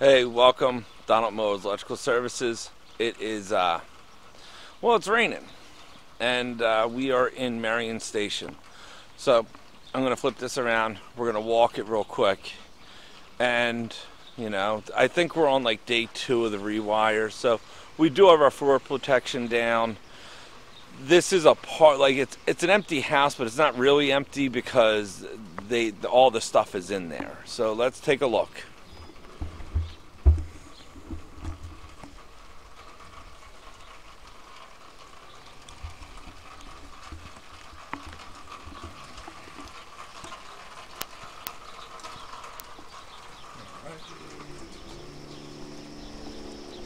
Hey, welcome, Donald Mo's Electrical Services. It is, well, it's raining, and we are in Merion Station. So I'm going to flip this around. We're going to walk it real quick. And, I think we're on like day 2 of the rewire. So we do have our floor protection down. This is a part, like it's an empty house, but it's not really empty because all the stuff is in there. So let's take a look.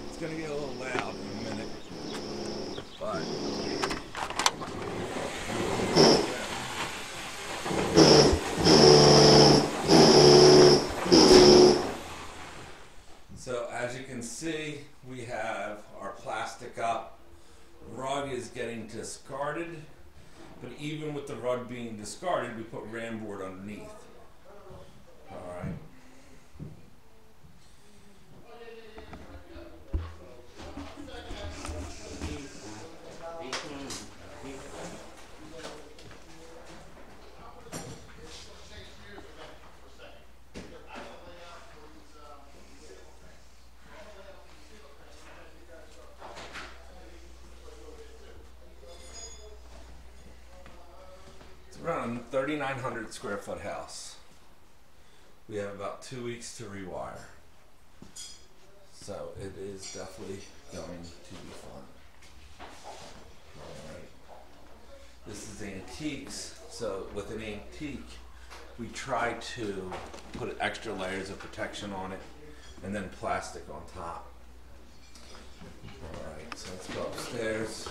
It's going to get a little loud in a minute, but so as you can see, we have our plastic up. Rug is getting discarded, but even with the rug being discarded, we put ram board underneath. All right. Around 3,900 square foot house. We have about 2 weeks to rewire. So it is definitely going to be fun. Alright. This is antiques. So with an antique, we try to put extra layers of protection on it and then plastic on top. Alright, so let's go upstairs.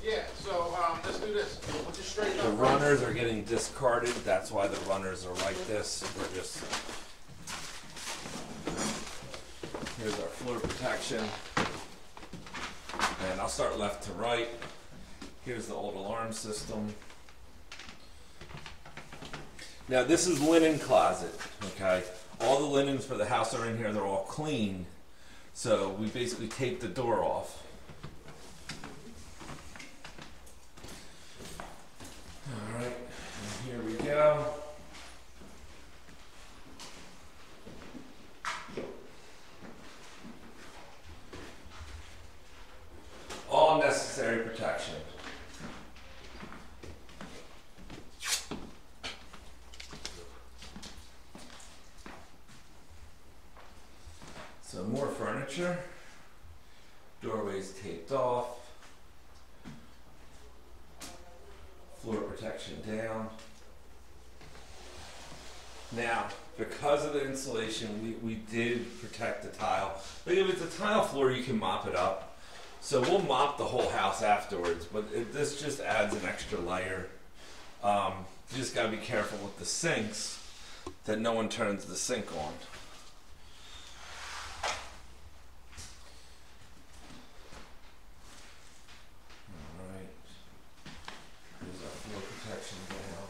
Yeah, so let's do this. We'll just straighten up. The runners are getting discarded. That's why the runners are like this. We're just... Here's our floor protection. And I'll start left to right. Here's the old alarm system. Now this is linen closet, okay? All the linens for the house are in here. They're all clean. So we basically tape the door off. Alright, and here we go. All necessary protection. So more furniture. Doorways taped off. Floor protection down. Now, because of the insulation, we did protect the tile. Like if it's a tile floor, you can mop it up. So we'll mop the whole house afterwards, but this just adds an extra layer. You just gotta be careful with the sinks that no one turns the sink on. Protection down.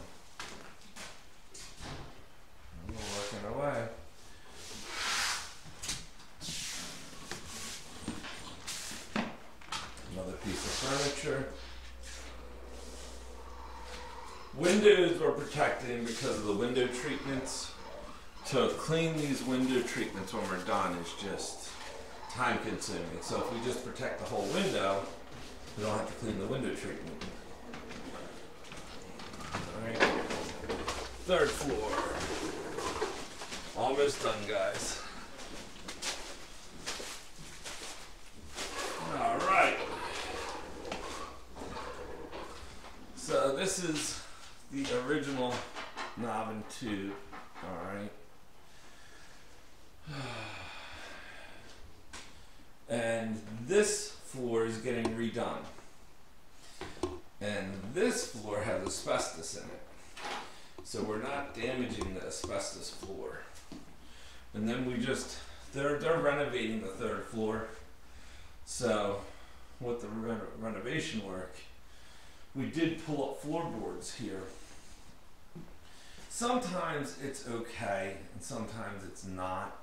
And we're working away. Another piece of furniture. Windows we're protecting because of the window treatments. To clean these window treatments when we're done is just time consuming. So if we just protect the whole window, we don't have to clean the window treatment. Alright, 3rd floor. Almost done, guys. Alright. So this is the original knob and tube. Alright. And this floor is getting redone. And this floor has asbestos in it. So we're not damaging the asbestos floor. And then they're renovating the 3rd floor. So with the renovation work, we did pull up floorboards here. Sometimes it's okay and sometimes it's not.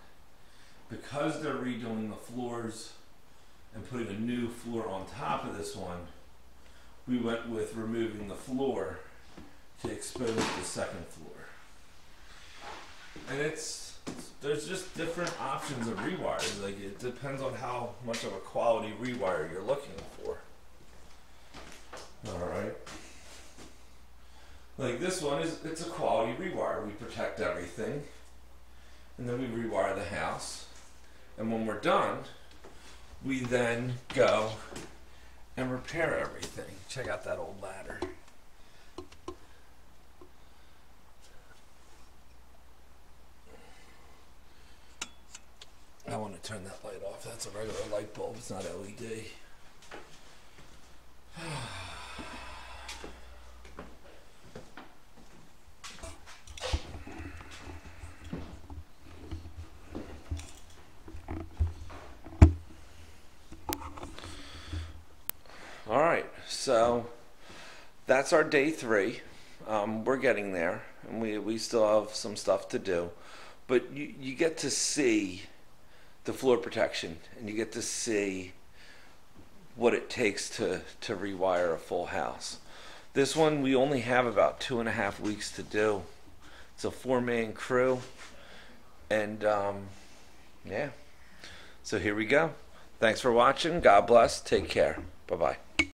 because they're redoing the floors and putting a new floor on top of this one, we went with removing the floor to expose the second floor. And there's just different options of rewires. Like, it depends on how much of a quality rewire you're looking for. Alright. Like this one it's a quality rewire. We protect everything. And then we rewire the house. And when we're done, we then go and repair everything. Check out that old ladder. I want to turn that light off. That's a regular light bulb. It's not LED. All right, so that's our day 3. We're getting there, and we still have some stuff to do, but you get to see the floor protection, and you get to see what it takes to rewire a full house. This one we only have about 2.5 weeks to do. It's a 4-man crew, and yeah. So here we go. Thanks for watching. God bless. Take care. Bye-bye.